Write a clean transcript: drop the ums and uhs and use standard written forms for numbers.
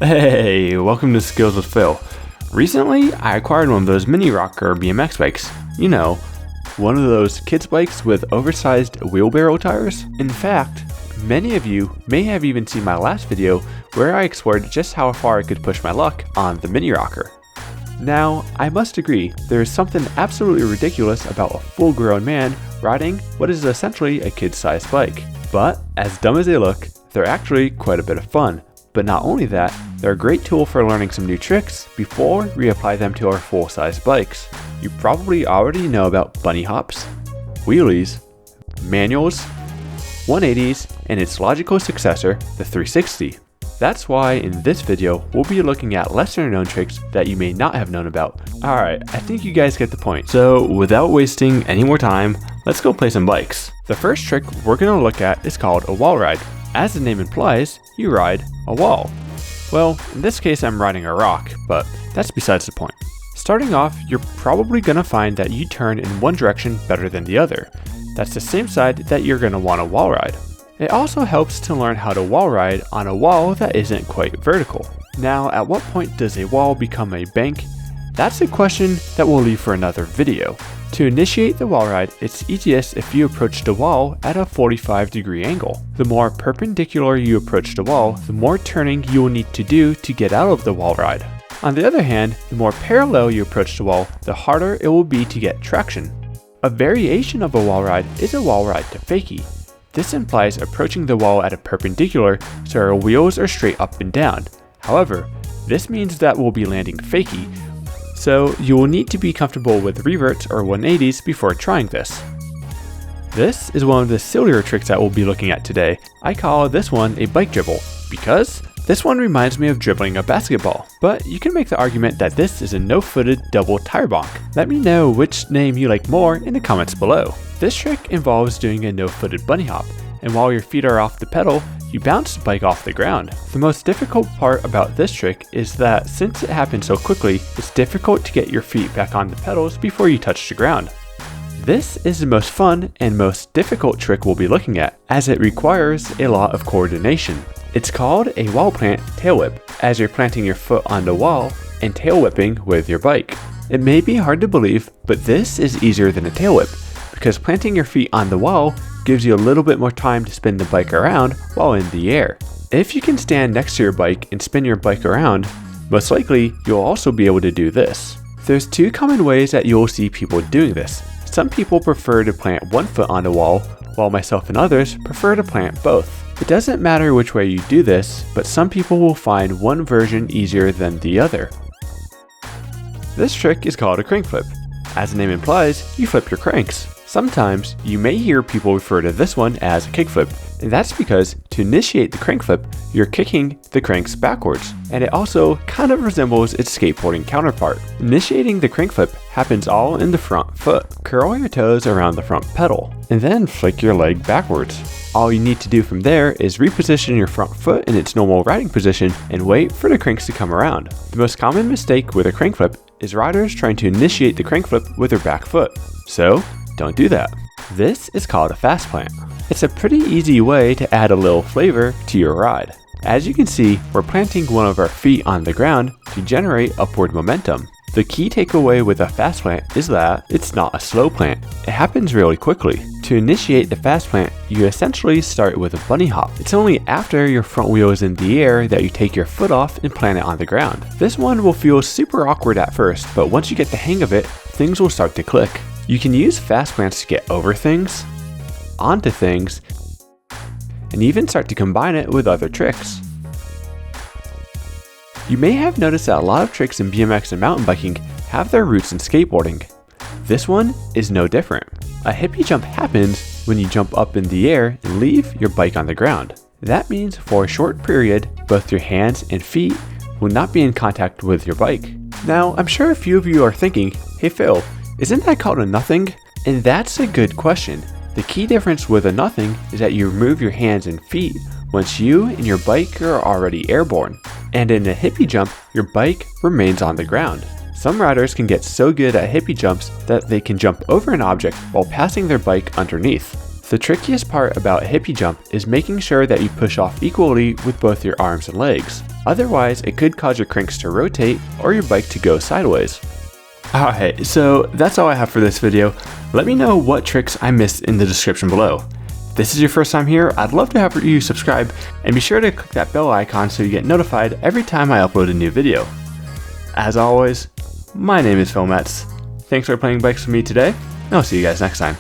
Hey, welcome to Skills with Phil. Recently, I acquired one of those mini rocker BMX bikes. You know, one of those kids bikes with oversized wheelbarrow tires. In fact, many of you may have even seen my last video where I explored just how far I could push my luck on the mini rocker. Now, I must agree, there is something absolutely ridiculous about a full-grown man riding what is essentially a kid-sized bike. But, as dumb as they look, they're actually quite a bit of fun. But not only that, they're a great tool for learning some new tricks before we apply them to our full-size bikes. You probably already know about bunny hops, wheelies, manuals, 180s, and its logical successor, the 360. That's why in this video, we'll be looking at lesser known tricks that you may not have known about. Alright, I think you guys get the point. So without wasting any more time, let's go play some bikes. The first trick we're going to look at is called a wall ride. As the name implies, you ride a wall. Well, in this case I'm riding a rock, but that's besides the point. Starting off, you're probably going to find that you turn in one direction better than the other. That's the same side that you're going to want to wall ride. It also helps to learn how to wall ride on a wall that isn't quite vertical. Now, at what point does a wall become a bank? That's a question that we'll leave for another video. To initiate the wall ride, it's easiest if you approach the wall at a 45-degree angle. The more perpendicular you approach the wall, the more turning you will need to do to get out of the wall ride. On the other hand, the more parallel you approach the wall, the harder it will be to get traction. A variation of a wall ride is a wall ride to fakie. This implies approaching the wall at a perpendicular so our wheels are straight up and down. However, this means that we'll be landing fakie, so you will need to be comfortable with reverts or 180s before trying this. This is one of the sillier tricks that we'll be looking at today. I call this one a bike dribble, because this one reminds me of dribbling a basketball, but you can make the argument that this is a no-footed double tire bonk. Let me know which name you like more in the comments below. This trick involves doing a no-footed bunny hop, and while your feet are off the pedal, you bounce the bike off the ground. The most difficult part about this trick is that since it happens so quickly, it's difficult to get your feet back on the pedals before you touch the ground. This is the most fun and most difficult trick we'll be looking at, as it requires a lot of coordination. It's called a wall plant tail whip, as you're planting your foot on the wall and tail whipping with your bike. It may be hard to believe, but this is easier than a tail whip, because planting your feet on the wall gives you a little bit more time to spin the bike around while in the air. If you can stand next to your bike and spin your bike around, most likely you'll also be able to do this. There's two common ways that you'll see people doing this. Some people prefer to plant one foot on the wall, while myself and others prefer to plant both. It doesn't matter which way you do this, but some people will find one version easier than the other. This trick is called a crank flip. As the name implies, you flip your cranks. Sometimes you may hear people refer to this one as a kickflip, and that's because to initiate the crank flip, you're kicking the cranks backwards, and it also kind of resembles its skateboarding counterpart. Initiating the crank flip happens all in the front foot. Curl your toes around the front pedal, and then flick your leg backwards. All you need to do from there is reposition your front foot in its normal riding position and wait for the cranks to come around. The most common mistake with a crank flip is riders trying to initiate the crank flip with their back foot. So, don't do that. This is called a fast plant. It's a pretty easy way to add a little flavor to your ride. As you can see, we're planting one of our feet on the ground to generate upward momentum. The key takeaway with a fast plant is that it's not a slow plant. It happens really quickly. To initiate the fast plant, you essentially start with a bunny hop. It's only after your front wheel is in the air that you take your foot off and plant it on the ground. This one will feel super awkward at first, but once you get the hang of it, things will start to click. You can use fast plants to get over things, onto things, and even start to combine it with other tricks. You may have noticed that a lot of tricks in BMX and mountain biking have their roots in skateboarding. This one is no different. A hippie jump happens when you jump up in the air and leave your bike on the ground. That means for a short period, both your hands and feet will not be in contact with your bike. Now, I'm sure a few of you are thinking, hey Phil, isn't that called a nothing? And that's a good question. The key difference with a nothing is that you remove your hands and feet once you and your bike are already airborne. And in a hippie jump, your bike remains on the ground. Some riders can get so good at hippie jumps that they can jump over an object while passing their bike underneath. The trickiest part about Hippie Jump is making sure that you push off equally with both your arms and legs. Otherwise, it could cause your cranks to rotate or your bike to go sideways. Alright, so that's all I have for this video. Let me know what tricks I missed in the description below. If this is your first time here, I'd love to have you subscribe and be sure to click that bell icon so you get notified every time I upload a new video. As always, my name is Phil Metz. Thanks for playing bikes with me today, and I'll see you guys next time.